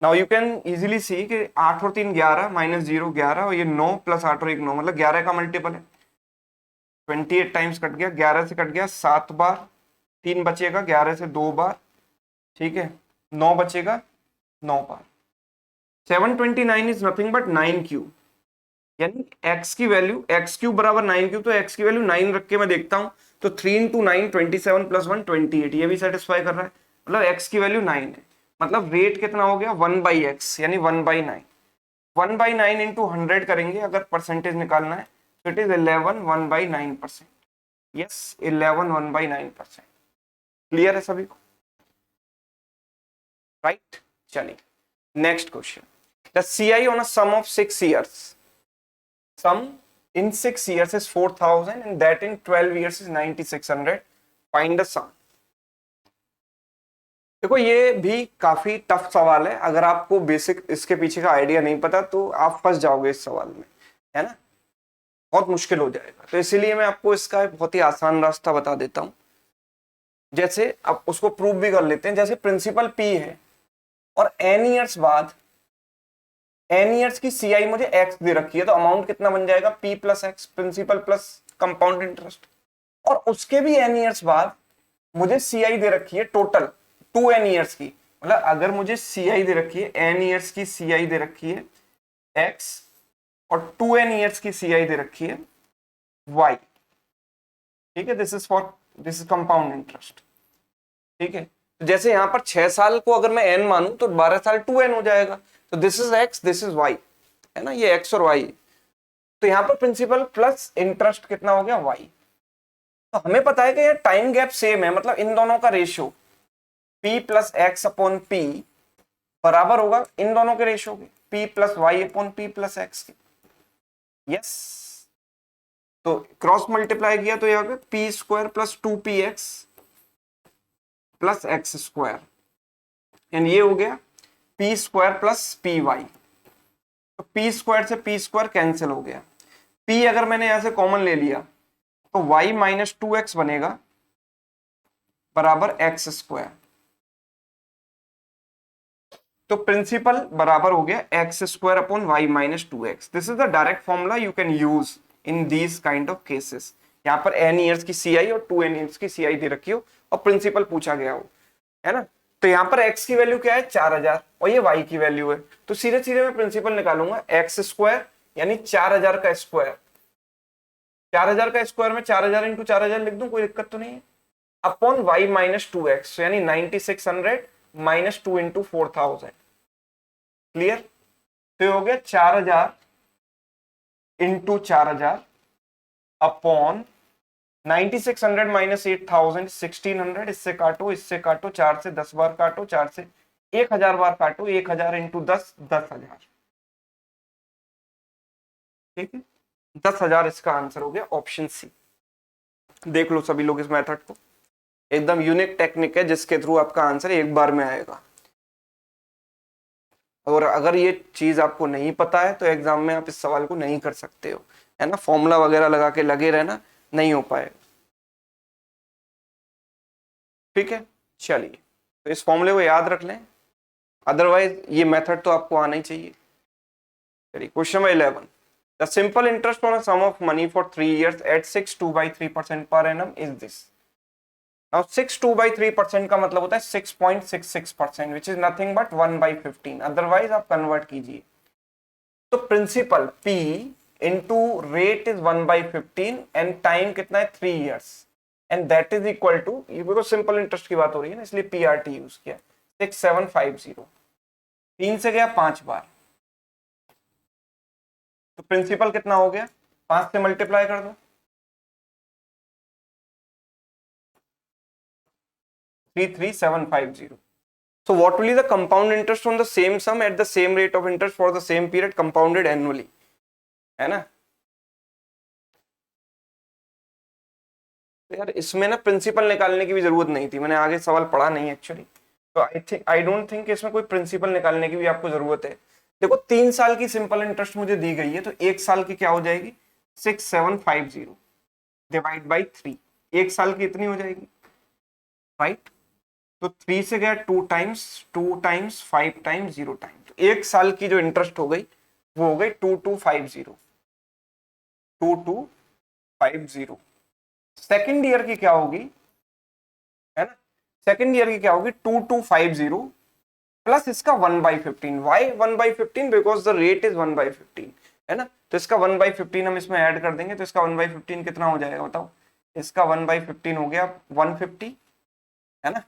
Now you can easily सी कि 8 और 3 11 माइनस 0 11, और ये 9 प्लस 8 और 1 9, मतलब 11 का मल्टीपल है। 28 टाइम्स कट गया, 11 से कट गया 7 बार, 3 बचेगा 11 से 2 बार, ठीक है, 9 बचेगा 9 बार। 729 इज नथिंग बट 9 क्यूब, यानी x की वैल्यू x क्यूब बराबर 9 क्यूब, तो x की वैल्यू 9 रख के मैं देखता हूं तो 3 इंटू 9 27 प्लस 1 28, ये भी सेटिस्फाई कर रहा है, मतलब x की वैल्यू 9 है। मतलब रेट कितना हो गया 1/x यानी 1/9। 1/9 इंटू 100 करेंगे अगर परसेंटेज निकालना है तो इट इज 11 1/9%। यस 11 1/9%। क्लियर है सभी को, राइट। चलिए next question. The CI on a sum of 6 years, sum in 6 years is 4000 and that in 12 years is 9600, find the sum। देखो ये भी काफी टफ सवाल है, अगर आपको बेसिक इसके पीछे का आइडिया नहीं पता तो आप फंस जाओगे इस सवाल में, है ना, बहुत मुश्किल हो जाएगा। तो इसीलिए मैं आपको इसका एक बहुत ही आसान रास्ता बता देता हूं। जैसे अब उसको प्रूव भी कर लेते हैं। जैसे प्रिंसिपल P है और n ईयर्स बाद n ईयर्स की CI मुझे x दे रखी है, तो अमाउंट कितना बन जाएगा P plus x, principal plus compound interest. और उसके भी n ईयर्स बाद मुझे CI दे रखी है टोटल 2n ईयर्स की, मतलब अगर मुझे CI दे रखी है n ईयर्स की CI दे रखी है x और 2n ईयर्स की CI दे रखी है y, ठीक है, दिस इज कंपाउंड इंटरेस्ट, ठीक है। तो जैसे यहाँ पर 6 साल को अगर मैं n मानूं तो 12 साल 2n हो जाएगा। तो this is x, this is y, है ना, ये x और y। तो यहाँ पर प्रिंसिपल प्लस इंटरेस्ट कितना हो गया, y। तो हमें पता है कि ये टाइम गैप सेम है, मतलब इन दोनों का ratio p plus x upon P बराबर होगा इन दोनों के रेशियो के, p plus y upon P plus x के। यस, तो क्रॉस मल्टीप्लाई किया तो यहाँ पे P square plus 2px plus x square, and ये हो गया P square plus P y. तो पी स्क्वायर से पी स्क्वायर कैंसिल हो गया, p अगर मैंने यहां से कॉमन ले लिया तो y माइनस 2x बनेगा बराबर एक्स स्क्वायर। तो प्रिंसिपल बराबर हो गया x square upon y minus 2x। This is the direct formula you can use in these kind of cases. यहाँ पर n ईयर्स की CI और 2n ईयर्स की CI दे रखी हो और प्रिंसिपल पूछा गया हो, है ना। तो यहाँ पर x की वैल्यू क्या है, 4000, और ये y की वैल्यू है। तो सीधे सीधे मैं प्रिंसिपल निकालूंगा एक्स स्क्वायर यानी 4000 का स्क्वायर। 4000 का स्क्वायर में 4000 इंटू 4000 लिख दूं, कोई दिक्कत तो नहीं है, अपॉन y माइनस 2x यानी 9600 माइनस 2 इंटू 4000। क्लियर। तो हो गया 4000 इंटू 4000 अपॉन 9600 माइनस 8000 1600। इससे काटो, इससे काटो, 4 से 10 बार काटो, 4 से 1000 बार काटो, 1000 इंटू 10 10,000। ठीक है, 10,000 इसका आंसर हो गया, ऑप्शन सी। देख लो सभी लोग इस मेथड को, एकदम यूनिक टेक्निक है जिसके थ्रू आपका आंसर एक बार में आएगा। और अगर ये चीज आपको नहीं पता है तो एग्जाम में आप इस सवाल को नहीं कर सकते हो, है ना। फॉर्मूला वगैरह लगा के लगे रहना नहीं हो पाएगा। ठीक है, चलिए, तो इस फॉर्मूले को याद रख लें, अदरवाइज ये मेथड तो आपको आना ही चाहिए। चलिए, question number 11, the simple interest on a sum of money for 3 years at 6.2/3% per annum is this. Now 6.2/3% का मतलब होता है 6.66%, which is nothing but 1/15। Otherwise आप कन्वर्ट कीजिए तो principal P into rate is 1/15 and time कितना है 3 years, and that is equal to, ये बिकॉज सिंपल इंटरेस्ट की बात हो रही है ना इसलिए PRT यूज किया, 6750। 3 से गया 5 बार, तो प्रिंसिपल कितना हो गया, 5 से मल्टीप्लाई कर दो, 33750। So what will be the compound interest on the same sum at the same rate of interest for the same period compounded annually, है ना। तो यार इसमें ना प्रिंसिपल निकालने की भी जरूरत नहीं थी, मैंने आगे सवाल पढ़ा नहीं एक्चुअली, तो आई डोंट थिंक इसमें कोई प्रिंसिपल निकालने की भी आपको जरूरत है। देखो 3 साल की सिंपल इंटरेस्ट मुझे दी गई है, तो 1 साल की क्या हो जाएगी, 6750 डिवाइड बाई 3, 1 साल की इतनी हो जाएगी, राइट। तो 3 से गया 2 टाइम्स, 2 टाइम्स 5 टाइम्स 0 टाइम, तो 1 साल की जो इंटरेस्ट हो गई वो हो गई 2250, 2250। सेकेंड ईयर की क्या होगी, है ना, सेकेंड ईयर की क्या होगी 2250 प्लस इसका 1/15। Y 1/15, because the rate is 1/15, है ना। तो इसका 1/15 हम इसमें ऐड कर देंगे, तो इसका 1/15 कितना हो जाएगा बताओ, इसका 1/15 हो गया 150, है ना।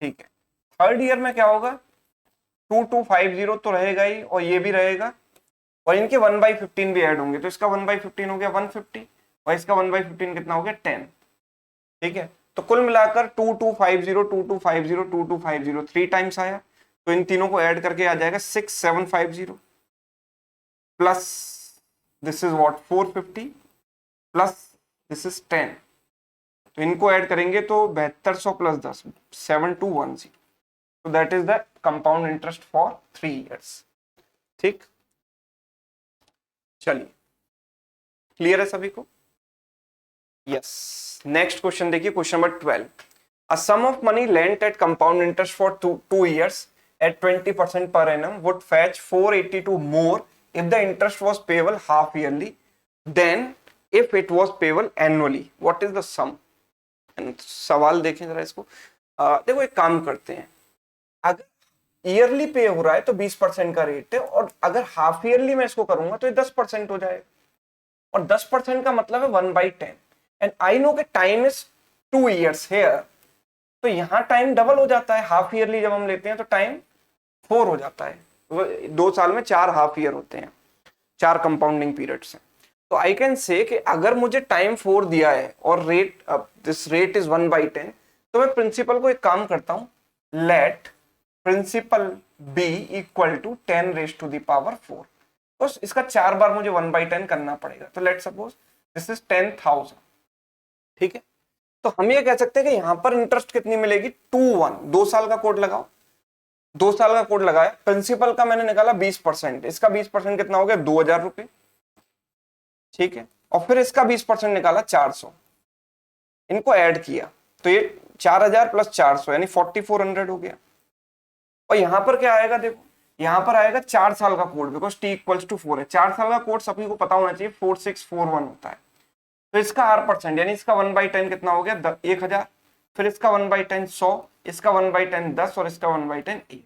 ठीक है, थर्ड ईयर में क्या होगा, 2250 तो रहेगा ही और ये भी रहेगा, और इनके 1/15 भी ऐड होंगे, तो इसका 1/15 हो गया 150 और इसका 1/15 कितना हो गया 10। ठीक है, तो कुल मिलाकर 2250 2250 2250 3 टाइम्स आया, तो इन तीनों को ऐड करके आ जाएगा 6750 plus this is what 450 plus this is 10, तो इनको ऐड करेंगे तो 7200 plus 10 7210। So that is the compound interest for 3 years। ठीक, चलिए, क्लियर है सभी को। यस, नेक्स्ट क्वेश्चन देखिए, question number 12, a sum of money lent at compound interest for 2 years at 20% per annum would fetch 482 more if the interest was payable half yearly than if it was payable annually। What is the sum? सवाल देखें जरा इसको। देखो एक काम करते हैं, अगर ईयरली पे हो रहा है तो 20% का रेट है, और अगर हाफ ईयरली में इसको करूंगा तो ये 10% हो जाएगा, और 10% का मतलब है 1/10, एंड आई नो कि टाइम इज 2 years हेयर, तो यहाँ टाइम डबल हो जाता है, हाफ ईयरली जब हम लेते हैं तो टाइम 4 हो जाता है। 2 साल में 4 हाफ ईयर होते हैं, 4 कंपाउंडिंग पीरियड्स हैं। तो आई कैन से कि अगर मुझे टाइम 4 दिया है और रेट दिस रेट इज 1/10, तो मैं प्रिंसिपल को एक काम करता हूं, let principal be equal to 10 raise to the power 4। तो इसका 4 बार मुझे 1/10 करना पड़ेगा। तो लेट सपोज दिस इज 10,000, ठीक है। तो हम ये कह सकते हैं कि यहां पर इंटरेस्ट कितनी मिलेगी, 2/1। 2 साल का कोड लगाओ, 2 साल का कोड लगाया, प्रिंसिपल का मैंने निकाला 20%, इसका 20% कितना हो गया, 2,000 रुपए, ठीक है। और फिर इसका 20% निकाला 400, इनको ऐड किया तो ये 4,000 प्लस 400 यानी 4,400 हो गया। और यहां पर क्या आएगा, देखो यहां पर आएगा 4 साल का code, because T equals to 4 है। 4 साल का कोड सभी को पता होना चाहिए, 4641 होता है। तो इसका R% यानी इसका 1/10 कितना हो गया, 1,000। फिर इसका 1/10 100, इसका 1/10 10 और इसका 1/10 1।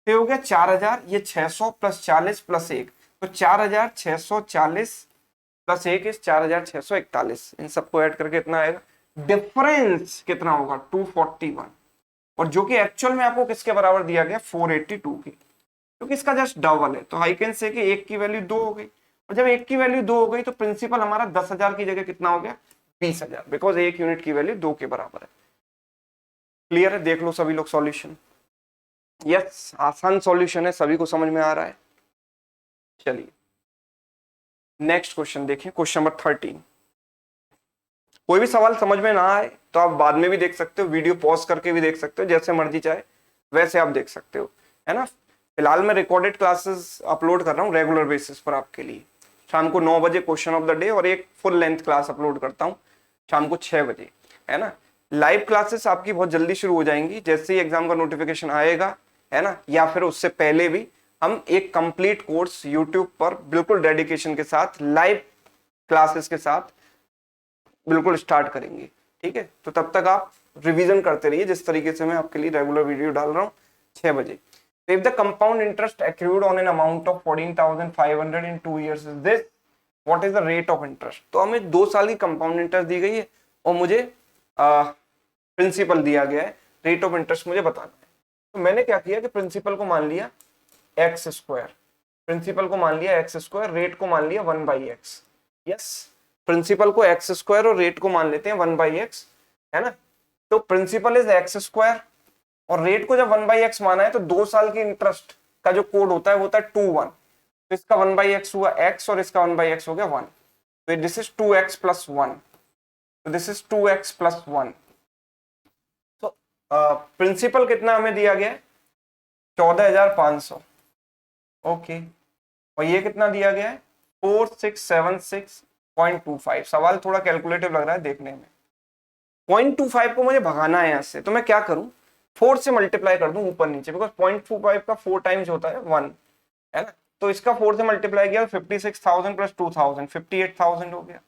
तो हो गया 4,000, ये 600 प्लस 40 प्लस 1, तो 4,640 प्लस 1 इस 4,641। इन सबको ऐड करके इतना आएगा। डिफरेंस कितना होगा, 241, और जो कि एक्चुअल में आपको किसके बराबर दिया गया, 482 के, क्योंकि इसका जस्ट डबल है। तो आई कैन से कि 1 की वैल्यू 2 हो गई, और जब 1 की वैल्यू 2 हो गई तो प्रिंसिपल हमारा 10,000 की जगह कितना हो गया, 20,000, बिकॉज 1 यूनिट की वैल्यू 2 के बराबर है। क्लियर है, देख लो सभी लोग सॉल्यूशन। यस, आसान सॉल्यूशन है, सभी को समझ में आ रहा है। चलिए नेक्स्ट क्वेश्चन देखें, क्वेश्चन नंबर 13। कोई भी सवाल समझ में ना आए तो आप बाद में भी देख सकते हो, वीडियो पॉज करके भी देख सकते हो, जैसे मर्जी चाहे वैसे आप देख सकते हो, है ना। फिलहाल मैं रिकॉर्डेड क्लासेस अपलोड कर रहा हूँ रेगुलर बेसिस पर आपके लिए। शाम को 9 बजे क्वेश्चन ऑफ द डे, और एक फुल लेंथ क्लास अपलोड करता हूँ शाम को 6 बजे, है ना। लाइव क्लासेस आपकी बहुत जल्दी शुरू हो जाएंगी, जैसे ही एग्जाम का नोटिफिकेशन आएगा, है ना, या फिर उससे पहले भी हम एक कंप्लीट कोर्स यूट्यूब पर बिल्कुल डेडिकेशन के साथ लाइव क्लासेस के साथ बिल्कुल स्टार्ट करेंगे, ठीक है। तो तब तक आप रिवीजन करते रहिए, जिस तरीके से मैं आपके लिए रेगुलर वीडियो डाल रहा हूँ 6 बजे। If the compound interest accrued on an amount of 14,500 in 2 years is this, what is the rate of interest. तो हमें 2 साल की कंपाउंड इंटरेस्ट दी गई है और मुझे प्रिंसिपल दिया गया है, रेट ऑफ इंटरेस्ट मुझे बताना है। तो मैंने क्या किया कि प्रिंसिपल को मान लिया x², प्रिंसिपल को मान लिया x², रेट को मान लिया 1/x। यस, प्रिंसिपल को x² और रेट को मान लेते हैं 1/x, है ना। तो प्रिंसिपल इज x², और रेट को जब 1/x माना है तो 2 साल के इंटरेस्ट का जो कोड होता है वो होता है 2/1। तो इसका 1/x हुआ x और इसका 1/x हो गया 1, तो दिस इज 2x प्लस 1, तो दिस इज 2x प्लस 1। तो प्रिंसिपल कितना हमें दिया गया है, 14,500, ओके। और ये कितना दिया गया है, 4676.25। सवाल थोड़ा कैलकुलेटिव लग रहा है देखने में। 0.25 को मुझे भगाना है यहाँ से, तो मैं क्या करूं, 4 से मल्टीप्लाई कर दूं ऊपर नीचे, बिकॉज 0.25 का 4 टाइम्स होता है 1, है ना। तो इसका 4 से मल्टीप्लाई किया, 56,000 प्लस 2,000 58,000 हो गया।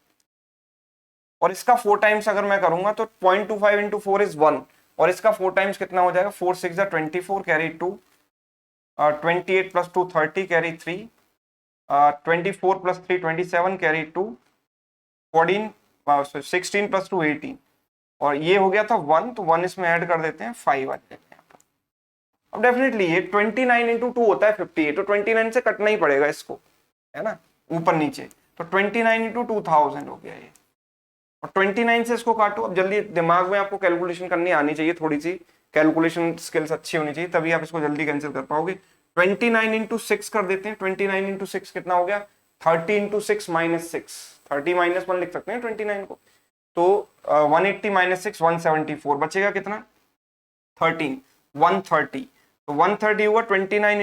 और इसका 4 टाइम्स अगर मैं करूंगा तो 0.25 इंटू 4 इज 1, और इसका 4 टाइम्स कितना हो जाएगा, 4 6 24 carry 2, 28 plus 2 30 carry 3, 24 plus 3 27 carry 2, 14 16 plus 2 18, और ये हो गया था 1, तो 1 इसमें ऐड कर देते हैं, 5 आ जाएगा यहाँ पर। अब डेफिनेटली ये 29 इंटू 2 होता है 58, तो 29 से कटना ही पड़ेगा इसको, है ना, ऊपर नीचे। तो 29 इंटू 2000 हो गया ये, और 29 से इसको काटो। अब जल्दी दिमाग में आपको कैलकुलेशन करनी आनी चाहिए, थोड़ी सी कैलकुलेशन स्किल्स अच्छी होनी चाहिए, तभी आप इसको जल्दी कैंसिल कर पाओगे। 29 इंटू 6 कर देते हैं, 29 इंटू 6 कितना हो गया, 30 इंटू 6 माइनस 6, 30 माइनस 1 लिख सकते हैं 29 को। तो 180 माइनस 6 174, बचेगा कितना 13, 130। तो 130 हुआ, 29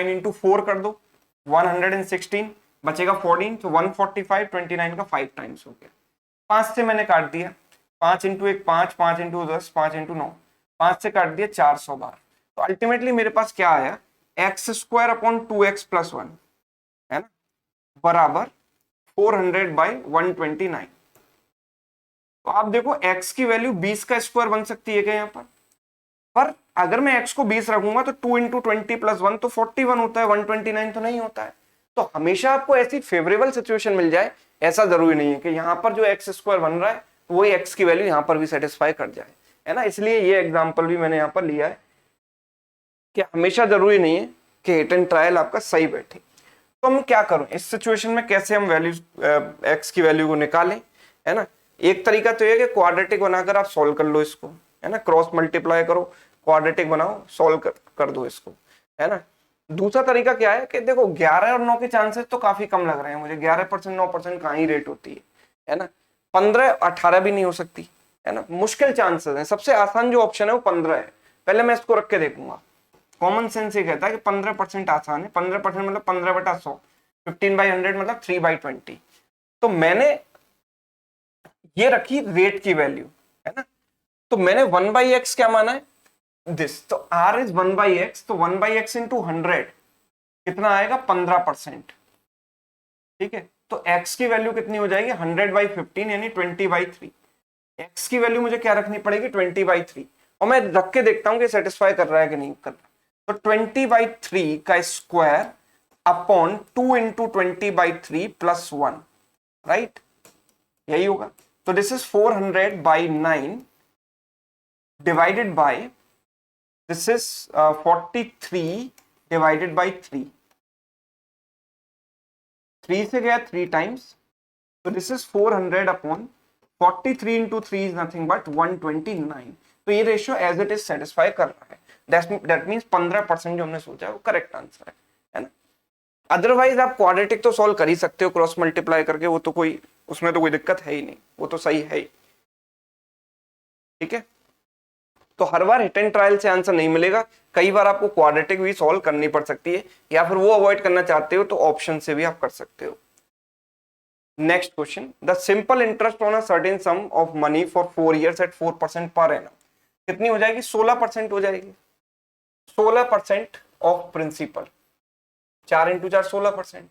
इंटू 4 कर दो 116, बचेगा 14, तो 145, 29 का 5 टाइम्स हो गया। 5 से मैंने काट दिया, 5 इंटू 1 5, 5 इंटू 10, 5 इंटू 9, 5 से काट दिया 400 बार। तो अल्टीमेटली मेरे पास क्या आया, x² अपॉन 2x प्लस 1, है ना, बराबर 400/129। तो आप देखो x की वैल्यू 20 का स्क्वायर बन सकती है क्या यहाँ पर अगर मैं x को 20 रखूंगा तो 2 इंटू 20 प्लस 1 तो 41 होता है, 129 तो नहीं होता है। तो हमेशा आपको ऐसी फेवरेबल सिचुएशन मिल जाए, ऐसा जरूरी नहीं है कि यहाँ पर जो x² बन रहा है तो वही x की वैल्यू यहाँ पर भी सेटिस्फाई कर जाए, है ना। इसलिए ये एग्जाम्पल भी मैंने यहाँ पर लिया है कि हमेशा जरूरी नहीं है कि हिट एंड ट्रायल आपका सही बैठे। तो हम क्या करूं इस सिचुएशन में, कैसे हम वैल्यू x की वैल्यू को निकालें, है ना। एक तरीका तो ये कि क्वाड्रेटिक बनाकर आप सॉल्व कर लो इसको, है ना, क्रॉस मल्टीप्लाई करो, क्वाड्रेटिक बनाओ, सॉल्व कर दो इसको, है ना। दूसरा तरीका क्या है कि देखो 11 और 9 के चांसेस तो काफी कम लग रहे हैं मुझे, 11% 9% कहाँ ही रेट होती है ना। 15 18 भी नहीं हो सकती, है ना, मुश्किल चांसेस है। सबसे आसान जो ऑप्शन है वो 15 है। पहले मैं इसको रख के देखूंगा, कॉमन सेंस ये कहता है कि 15% आसान है, 15% मतलब 15/100, 15/100 मतलब 3/20। तो मैंने ये रखी रेट की वैल्यू, है ना। तो मैंने 1/x क्या माना है दिस, तो r इज 1/x, तो 1/x इंटू 100 कितना आएगा 15%, ठीक है। तो x की वैल्यू कितनी हो जाएगी 100/15 यानी 20/3। x की वैल्यू मुझे क्या रखनी पड़ेगी 20/3, और मैं रख के देखता हूं कि सेटिस्फाई कर रहा है कि नहीं कर रहा। तो 20/3 का square upon 2 into 20/3 plus 1, right, यही होगा। तो this is 400/9 divided by this is 43 divided by 3, 3 से गया 3 टाइम्स, तो this is 400 upon 43 into 3 is nothing but 129। तो ये ratio as it is satisfy कर रहा है, दैट मींस 15% जो हमने सोचा है वो करेक्ट आंसर है ना। अदरवाइज आप क्वाड्रेटिक तो सॉल्व कर ही सकते हो क्रॉस मल्टीप्लाई करके, वो तो कोई, उसमें तो कोई दिक्कत है ही नहीं, वो तो सही है ही, ठीक है। तो हर बार हिट एंड ट्रायल से आंसर नहीं मिलेगा, कई बार आपको क्वाड्रेटिक भी सॉल्व करनी पड़ सकती है, या फिर वो अवॉइड करना चाहते हो तो ऑप्शन से भी आप कर सकते हो। Next question, the simple interest on a certain sum of money for 4 years at 4% per annum कितनी हो जाएगी 16% हो जाएगी, 16% of principal, 4 into 4 16%,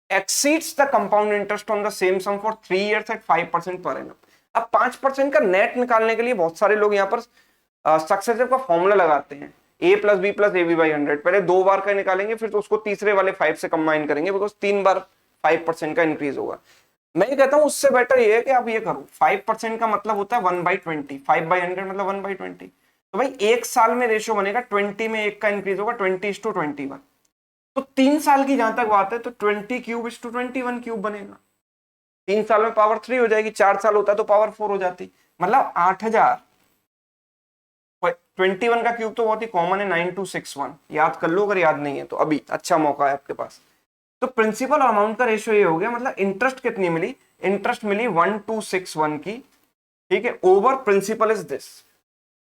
exceeds the compound interest on the same sum for 3 years at 5% per annum। अब 5% का net निकालने के लिए बहुत सारे लोग यहाँ पर सक्सेसिव का फॉर्मूला लगाते हैं, a plus B plus ab/100, पहले 2 बार का निकालेंगे फिर तो उसको तीसरे वाले 5 से कंबाइन करेंगे, बिकॉज 3 बार 5% का इंक्रीज होगा। मैं ये कहता हूं उससे बेटर ये है कि आप ये करो, 5% का मतलब होता है 1/20, 5/100 मतलब 1/20। तो भाई एक साल में रेशियो बनेगा 20 में एक का इंक्रीज होगा 20:21, तो 3 साल की जहां तक बात है तो 20³ बनेगा, 3 साल में पावर 3 हो जाएगी, 4 साल होता तो पावर 4 हो जाती, मतलब 8000। 21 का क्यूब तो बहुत ही कॉमन है 9261, याद कर लो अगर याद नहीं है तो, अभी अच्छा मौका है आपके पास। तो प्रिंसिपल और अमाउंट का रेशियो ये हो गया, मतलब इंटरेस्ट कितनी मिली, इंटरेस्ट मिली 1261 की, ठीक है, ओवर प्रिंसिपल इज दिस,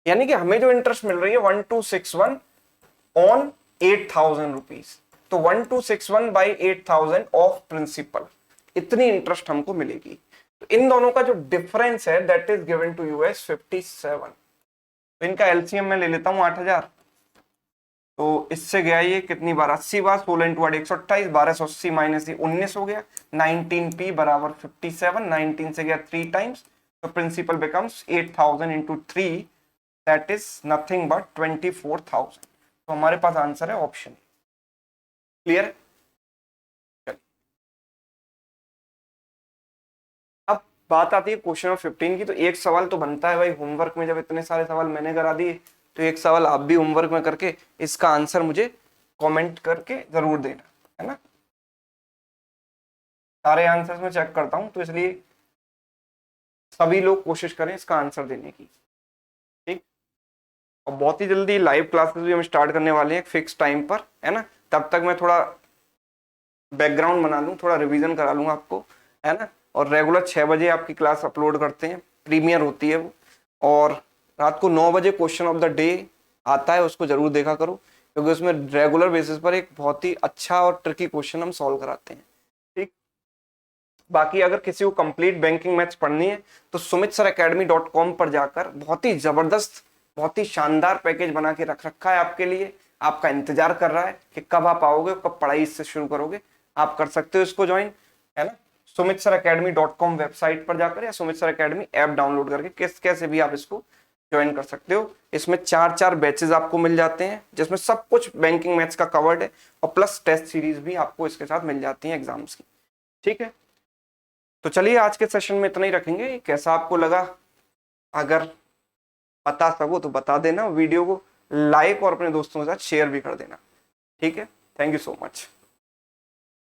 यानी कि हमें जो इंटरेस्ट मिल रही है 1261 ऑन 8000 रुपीज, तो 1261/8000 ऑफ प्रिंसिपल, इतनी इंटरेस्ट हमको मिलेगी। तो इन दोनों का जो डिफरेंस है that is given to you as 57। तो इनका एलसीएम मैं ले लेता हूं 8000, तो इससे गया ये कितनी बार 80 बार, 16 इंटू 8 128, 1280 माइनस 19 हो गया, 19p बराबर 57, 19 से गया 3 टाइम्स, तो principal becomes 8000 into 3 that is nothing but 24,000। तो हमारे पास आंसर है ऑप्शन, क्लियर। अब बात आती है क्वेश्चन नंबर 15 की, तो एक सवाल तो बनता है भाई होमवर्क में, जब इतने सारे सवाल मैंने करा दिए तो एक सवाल आप भी होमवर्क में करके इसका आंसर मुझे कमेंट करके जरूर देना, है ना। सारे आंसर्स में चेक करता हूं, तो इसलिए सभी लोग कोशिश करें इसका आंसर देने की, ठीक। और बहुत ही जल्दी लाइव क्लासेस भी हम स्टार्ट करने वाले हैं फिक्स टाइम पर, है ना। तब तक मैं थोड़ा बैकग्राउंड बना लूँ, थोड़ा रिवीजन करा लूँगा आपको, है ना। और रेगुलर 6 बजे आपकी क्लास अपलोड करते हैं, प्रीमियर होती है वो, और रात को 9 बजे क्वेश्चन ऑफ द डे आता है, उसको जरूर देखा करो, क्योंकि उसमें रेगुलर बेसिस पर एक बहुत ही अच्छा और ट्रिकी क्वेश्चन हम सॉल्व कराते हैं, ठीक। बाकी अगर किसी को कंप्लीट बैंकिंग मैथ्स पढ़नी है तो sumitsaracademy.com पर जाकर बहुत ही जबरदस्त, बहुत ही शानदार पैकेज बना के रख रखा है आपके लिए, आपका इंतजार कर रहा है कि कब आप आओगे, कब पढ़ाई इससे शुरू करोगे। आप कर सकते हो इसको ज्वाइन, है ना, sumitsaracademy.com वेबसाइट पर जाकर, या Sumit sir academy app download करके कैसे भी आप इसको ज्वाइन कर सकते हो। इसमें 4 बैचेस आपको मिल जाते हैं, जिसमें सब कुछ बैंकिंग मैथ्स का कवर्ड है, और प्लस टेस्ट सीरीज भी आपको इसके साथ मिल जाती है एग्जाम्स की, ठीक है। तो चलिए आज के सेशन में इतना ही रखेंगे। कैसा आपको लगा, अगर बता सको तो बता देना, वीडियो को लाइक और अपने दोस्तों के साथ शेयर भी कर देना। ठीक है, थैंक यू सो मच।